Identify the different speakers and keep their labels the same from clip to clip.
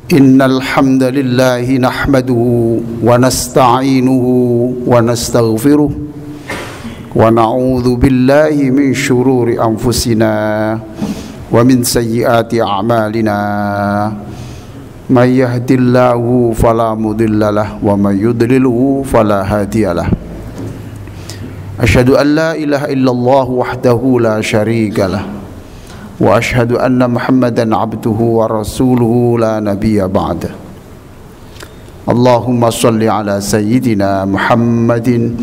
Speaker 1: Innal hamdalillah nahmaduhu wa nasta'inuhu wa nastaghfiruh wa na'udzu billahi min shururi anfusina wa min sayyiati a'malina. May yahdihillahu fala mudilla lahu wa may yudlilhu fala hadiya lahu. Asyhadu an la ilaha illallah wahdahu la syarika lahu wa asyhadu anna Muhammadan abduhu wa rasuluhu la nabiyya ba'da. Allahumma shalli ala sayyidina Muhammadin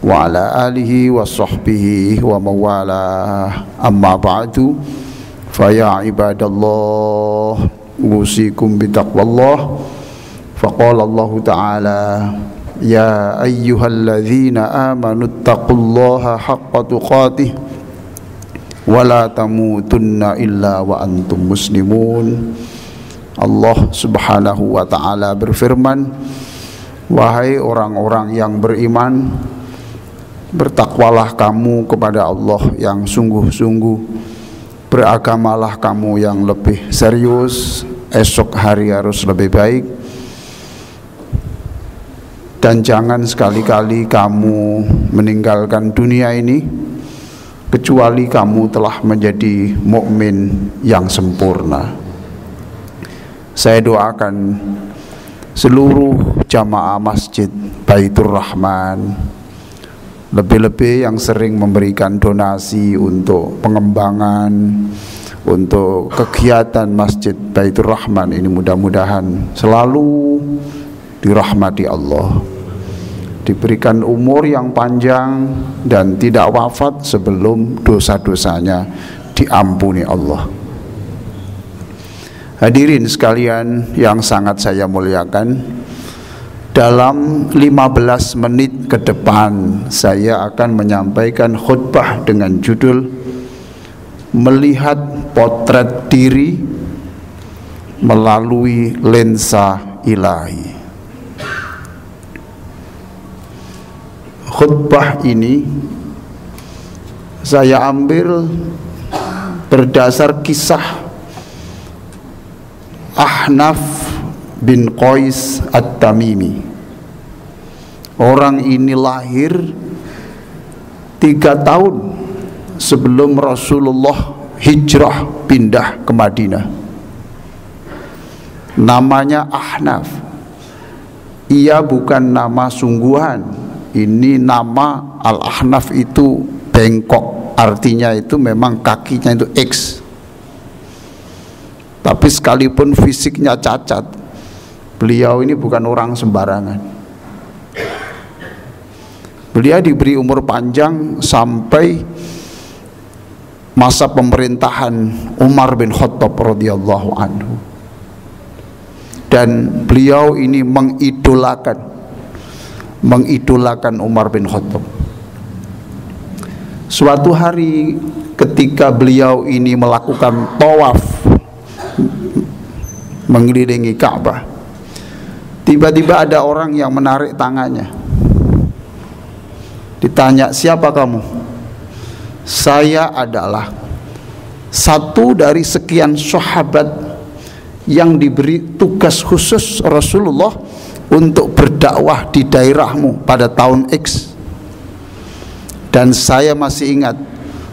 Speaker 1: wa ala alihi wa sahbihi wa mawalah. Amma ba'du, fa ya ibadallah usikum bitaqwallah. Faqala Allah ta'ala ya ayyuhalladzina amanu taqullaha haqqa tuqatih wala tamutunna illa wa antum muslimun. Allah subhanahu wa ta'ala berfirman, wahai orang-orang yang beriman, bertakwalah kamu kepada Allah yang sungguh-sungguh, beragamalah kamu yang lebih serius, esok hari harus lebih baik, dan jangan sekali-kali kamu meninggalkan dunia ini kecuali kamu telah menjadi mukmin yang sempurna. Saya doakan seluruh jamaah masjid Baitur Rahman, lebih-lebih yang sering memberikan donasi untuk pengembangan, untuk kegiatan masjid Baitur Rahman ini, mudah-mudahan selalu dirahmati Allah, diberikan umur yang panjang dan tidak wafat sebelum dosa-dosanya diampuni Allah. Hadirin sekalian yang sangat saya muliakan, dalam 15 menit ke depan saya akan menyampaikan khutbah dengan judul Melihat Potret Diri Melalui Lensa Ilahi. Khutbah ini saya ambil berdasar kisah Ahnaf bin Qais At-Tamimi. Orang ini lahir 3 tahun sebelum Rasulullah hijrah pindah ke Madinah. Namanya Ahnaf. Ia bukan nama sungguhan. Ini nama Al-Ahnaf itu bengkok, artinya itu memang kakinya itu X. Tapi sekalipun fisiknya cacat, beliau ini bukan orang sembarangan. Beliau diberi umur panjang sampai masa pemerintahan Umar bin Khattab radhiyallahu anhu. Dan beliau ini mengidolakan Umar bin Khattab. Suatu hari ketika beliau ini melakukan tawaf mengelilingi Ka'bah, tiba-tiba ada orang yang menarik tangannya. Ditanya, siapa kamu? Saya adalah satu dari sekian sahabat yang diberi tugas khusus Rasulullah untuk berdakwah di daerahmu pada tahun X. Dan saya masih ingat,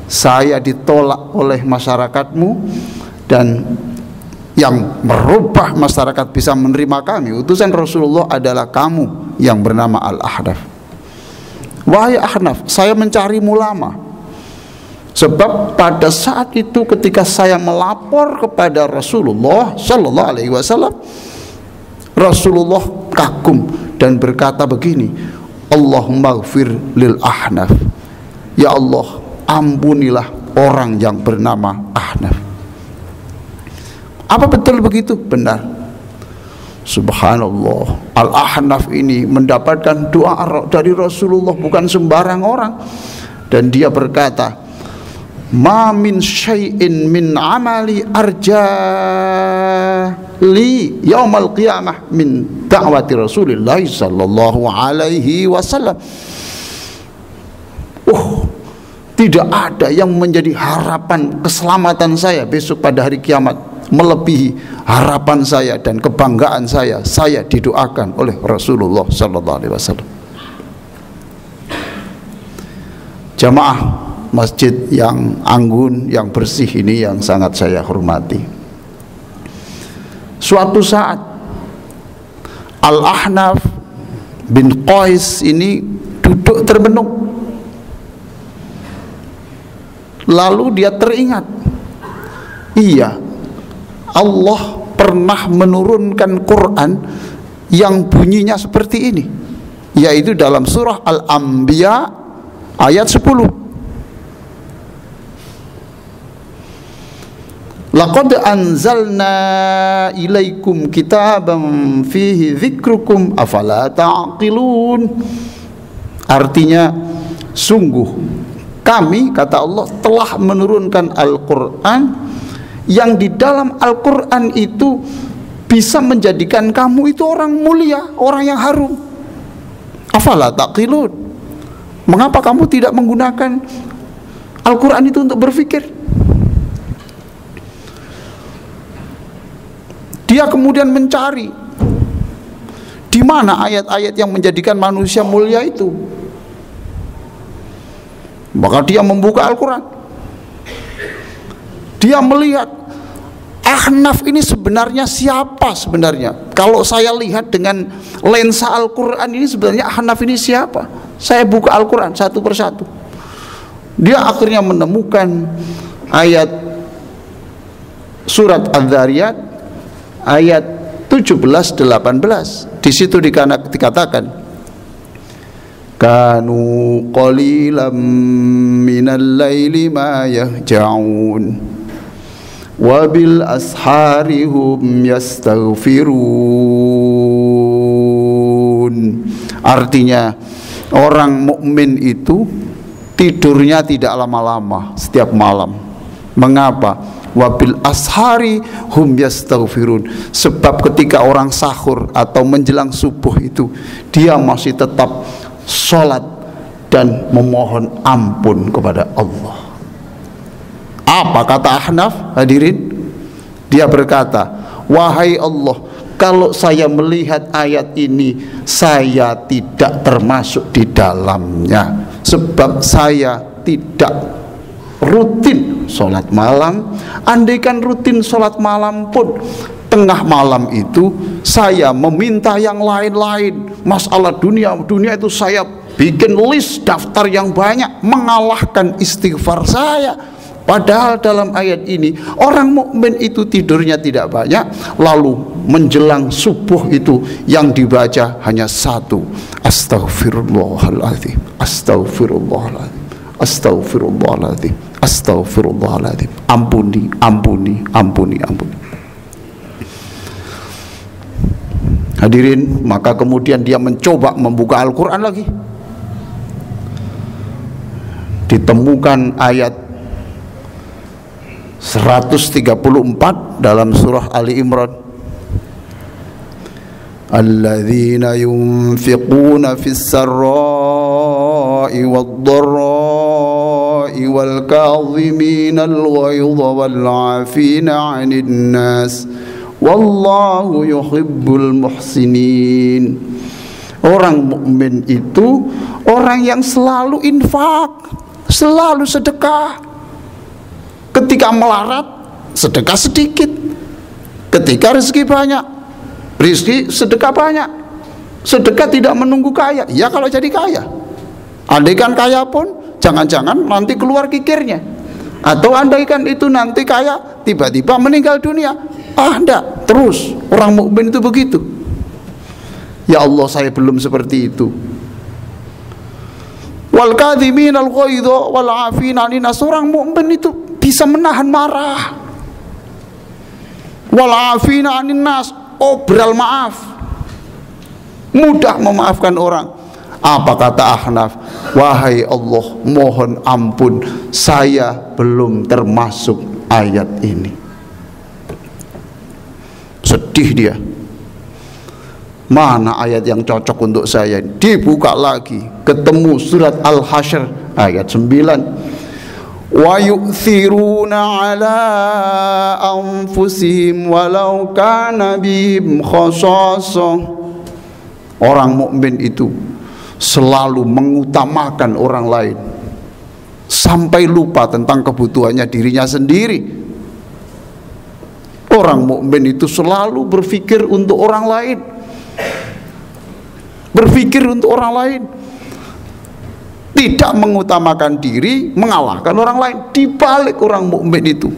Speaker 1: saya ditolak oleh masyarakatmu, dan yang merubah masyarakat bisa menerima kami, utusan Rasulullah, adalah kamu yang bernama Al-Ahnaf. Wahai Ahnaf, saya mencarimu lama, sebab pada saat itu ketika saya melapor kepada Rasulullah Sallallahu Alaihi Wasallam, Rasulullah kagum dan berkata begini, Allahumma ghfir lil Ahnaf, ya Allah ampunilah orang yang bernama Ahnaf. Apa betul begitu? Benar. Subhanallah, Al-Ahnaf ini mendapatkan doa dari Rasulullah, bukan sembarang orang. Dan dia berkata, ma min syai'in min amali arja li yaumal qiyamah min da'wati Rasulillah sallallahu alaihi wasallam. Tidak ada yang menjadi harapan keselamatan saya besok pada hari kiamat melebihi harapan saya dan kebanggaan saya didoakan oleh Rasulullah sallallahu alaihi wasallam. Jamaah masjid yang anggun, yang bersih ini yang sangat saya hormati. Suatu saat Al-Ahnaf bin Qais ini duduk termenung. Lalu dia teringat, iya, Allah pernah menurunkan Quran yang bunyinya seperti ini, yaitu dalam surah Al-Anbiya ayat 10. Laqad anzalna ilaikum kitaban fihi dzikrukum afala ta'qilun. Artinya, sungguh kami, kata Allah, telah menurunkan Al-Quran yang di dalam Al-Quran itu bisa menjadikan kamu itu orang mulia, orang yang harum. Afala ta'qilun. Mengapa kamu tidak menggunakan Al-Quran itu untuk berpikir? Dia kemudian mencari di mana ayat-ayat yang menjadikan manusia mulia itu. Maka dia membuka Al-Quran. Dia melihat Ahnaf ini sebenarnya siapa sebenarnya. Kalau saya lihat dengan lensa Al-Quran ini, sebenarnya Ahnaf ini siapa. Saya buka Al-Quran satu persatu. Dia akhirnya menemukan ayat surat Adz-Dzariyat ayat 17-18. Di situ dikatakan, kanu qalilan minal laili ma yahja'un wa bil ashari hum yastaghfirun. Artinya, orang mukmin itu tidurnya tidak lama-lama setiap malam. Mengapa? Wabil ashari hum yastaghfirun. Sebab ketika orang sahur atau menjelang subuh itu, dia masih tetap sholat dan memohon ampun kepada Allah. Apa kata Ahnaf, hadirin? Dia berkata, wahai Allah, kalau saya melihat ayat ini, saya tidak termasuk di dalamnya, sebab saya tidak rutin sholat malam. Andaikan rutin sholat malam pun, tengah malam itu saya meminta yang lain-lain, masalah dunia itu saya bikin list daftar yang banyak, mengalahkan istighfar saya. Padahal dalam ayat ini orang mukmin itu tidurnya tidak banyak, lalu menjelang subuh itu yang dibaca hanya satu, astaghfirullahaladzim, astaghfirullahaladzim, astaghfirullahaladzim, astaghfirullahaladzim, ampuni, ampuni, ampuni, ampuni. Hadirin, maka kemudian dia mencoba membuka Al-Quran lagi. Ditemukan ayat 134 dalam surah Ali Imran. Alladzina yunfiquna fis sarra'i wad-dharra'i wal kadhimina al-ghayza wal 'afina 'anil nas wallahu yuhibbul muhsinin. Orang mukmin itu orang yang selalu infak, selalu sedekah. Ketika melarat, sedekah sedikit. Ketika rezeki banyak, rezeki sedekah banyak. Sedekah tidak menunggu kaya. Ya kalau jadi kaya. Andaikan kaya pun, jangan-jangan nanti keluar kikirnya. Atau andaikan itu nanti kaya, tiba-tiba meninggal dunia. Enggak, terus orang mukmin itu begitu. Ya Allah, saya belum seperti itu. Wal kadhimin al ghaidha wal 'afina 'anil nas. Orang mukmin itu bisa menahan marah. Wal 'afina 'anil nas, beral maaf, mudah memaafkan orang. Apa kata Ahnaf? Wahai Allah, mohon ampun, saya belum termasuk ayat ini. Sedih dia. Mana ayat yang cocok untuk saya? Dibuka lagi, ketemu surat Al-Hasyr ayat 9. wa yu'thiruna ala anfusihim walau kana bihim khasasah. Orang mukmin itu selalu mengutamakan orang lain sampai lupa tentang kebutuhannya dirinya sendiri. Orang mukmin itu selalu berpikir untuk orang lain, berpikir untuk orang lain, tidak mengutamakan diri, mengalahkan orang lain. Di balik orang mukmin itu,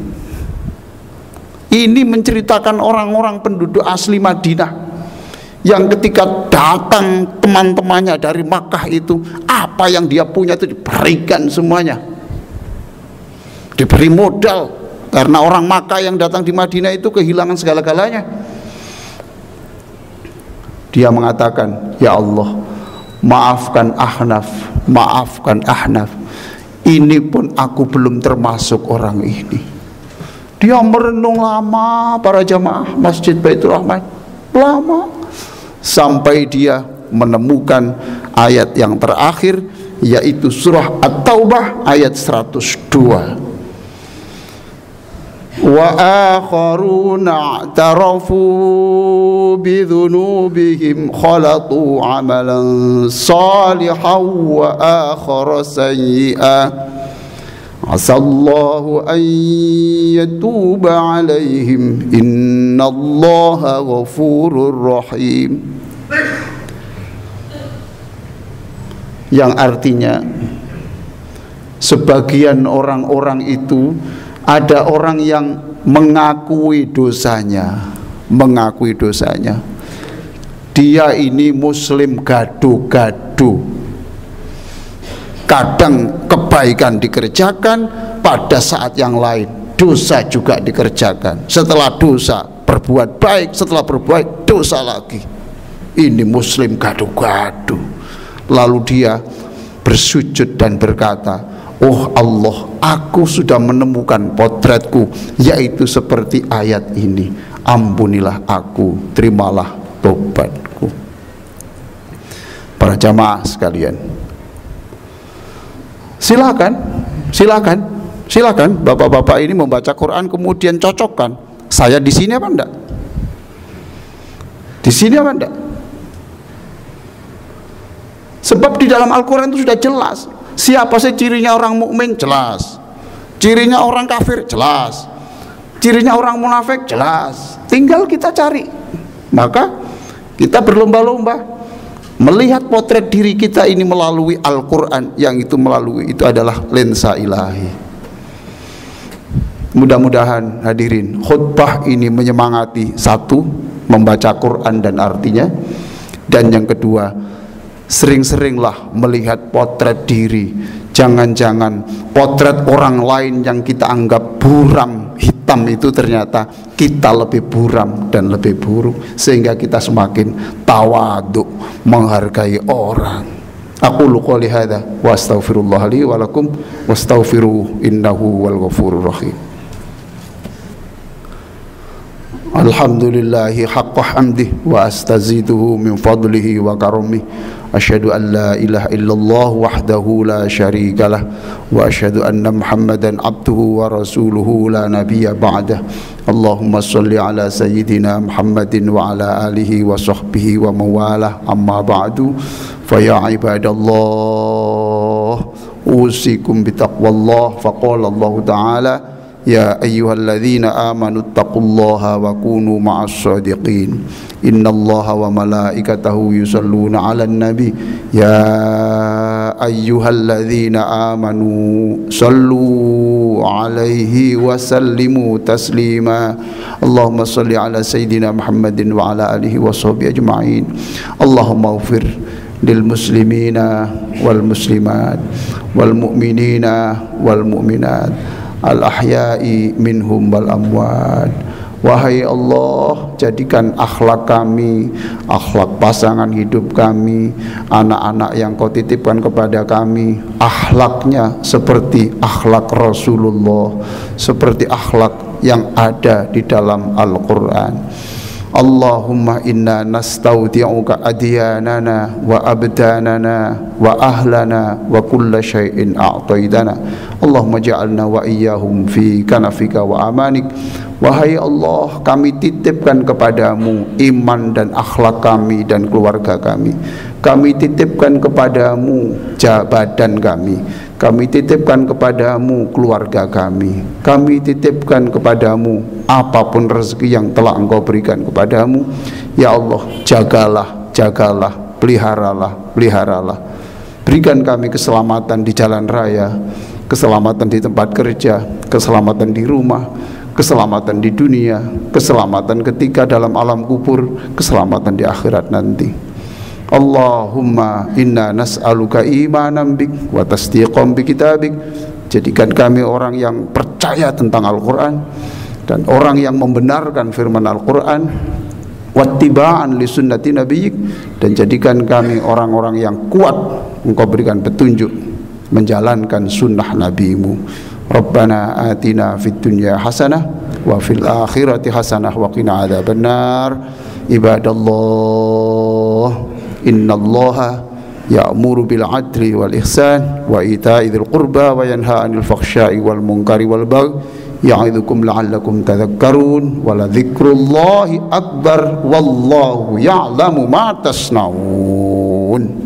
Speaker 1: ini menceritakan orang-orang penduduk asli Madinah yang ketika datang teman-temannya dari Makkah itu, apa yang dia punya itu diberikan semuanya, diberi modal. Karena orang Makkah yang datang di Madinah itu kehilangan segala-galanya. Dia mengatakan, ya Allah, maafkan Ahnaf, maafkan Ahnaf, ini pun aku belum termasuk orang ini. Dia merenung lama, para jamaah Masjid Baitur Rahman, lama, sampai dia menemukan ayat yang terakhir, yaitu surah At-Taubah ayat 102. Wa akharuna i'tarafu bidhunubihim khalatu amalan salihan wa akhara sayyi'an asallahu an yatuba alaihim innallaha ghafurur rahim. Yang artinya sebagian orang-orang itu, ada orang yang mengakui dosanya, mengakui dosanya. Dia ini muslim gaduh-gaduh. Kadang kebaikan dikerjakan, pada saat yang lain dosa juga dikerjakan. Setelah dosa berbuat baik, setelah berbuat dosa lagi. Ini muslim gaduh-gaduh. Lalu dia bersujud dan berkata, oh Allah, aku sudah menemukan potretku, yaitu seperti ayat ini. Ampunilah aku, terimalah tobatku. Para jamaah sekalian, silakan, silakan, silakan bapak-bapak ini membaca Quran kemudian cocokkan. Saya di sini apa enggak? Di sini apa enggak? Sebab di dalam Al-Quran itu sudah jelas siapa sih cirinya orang mukmin, jelas. Cirinya orang kafir, jelas. Cirinya orang munafik, jelas. Tinggal kita cari. Maka kita berlomba-lomba melihat potret diri kita ini melalui Al-Quran, yang itu melalui itu adalah lensa ilahi. Mudah-mudahan hadirin, khutbah ini menyemangati, satu, membaca Quran dan artinya, dan yang kedua, sering-seringlah melihat potret diri. Jangan-jangan potret orang lain yang kita anggap buram, hitam, itu ternyata kita lebih buram dan lebih buruk, sehingga kita semakin tawadhu, menghargai orang. Aqulu qouli hadza wa astaghfirullah li wa lakum wastaghfiruhu innahu wal ghafurur rahim. Alhamdulillahi haqqa hamdihi wa astaziduhu min fadlihi wa karamihi. Asyhadu an la ilaha illallah wahdahu la syarika lah wa asyhadu anna Muhammadan abduhu wa rasuluhu la nabiyya ba'dah. Allahumma shalli ala sayyidina Muhammadin wa ala alihi wa sahbihi wa mawalah. Amma ba'du, fa ya ibadallah, usikum bitaqwallah. Faqala Allah ta'ala, ya ayyuhalladzina amanu taqullaha wa kunu ma'as shadiqin. Innallaha wa malaikatahu yusalluna 'alan nabi ya ayyuhalladzina amanu sallu 'alaihi wa sallimu taslima. Allahumma shalli 'ala sayyidina Muhammadin wa 'ala alihi wa sahbihi ajma'in. Allahumma ighfir lil muslimina wal muslimat wal mu'minina wal mu'minat al ahya'i minhum wal amwat. Wahai Allah, jadikan akhlak kami, akhlak pasangan hidup kami, anak-anak yang Kau titipkan kepada kami, akhlaknya seperti akhlak Rasulullah, seperti akhlak yang ada di dalam Al-Quran. Allahumma inna nastaudi'uka adyanana wa abdanana wa ahlana wa kulla syai'in a'taidana. Allahumma ja'alna wa iyyahum fi kanafika wa amanik. Wahai Allah, kami titipkan kepadamu iman dan akhlak kami dan keluarga kami. Kami titipkan kepadamu badan kami. Kami titipkan kepadamu keluarga kami. Kami titipkan kepadamu apapun rezeki yang telah Engkau berikan kepadamu. Ya Allah, jagalah, jagalah, peliharalah, peliharalah. Berikan kami keselamatan di jalan raya, keselamatan di tempat kerja, keselamatan di rumah, keselamatan di dunia, keselamatan ketika dalam alam kubur, keselamatan di akhirat nanti. Allahumma inna nas'aluka imanan bik wa tasdiqan bi kitabik. Jadikan kami orang yang percaya tentang Al-Quran dan orang yang membenarkan firman Al-Quran, wattiba'an li sunnati nabiyik, dan jadikan kami orang-orang yang kuat Engkau berikan petunjuk menjalankan sunnah nabimu. Rabbana atina fid dunya hasanah wa fil akhirati hasanah wa qina adzabannar. Ibadallah, innallaha ya'muru bil 'adli wal ihsan wa ita'i dzil qurba wa yanha 'anil fakhsya'i wal munkari wal baghi ya'idzukum la'allakum tadhakkarun wa la dzikrullahi akbar wallahu ya'lamu ma tasnaun.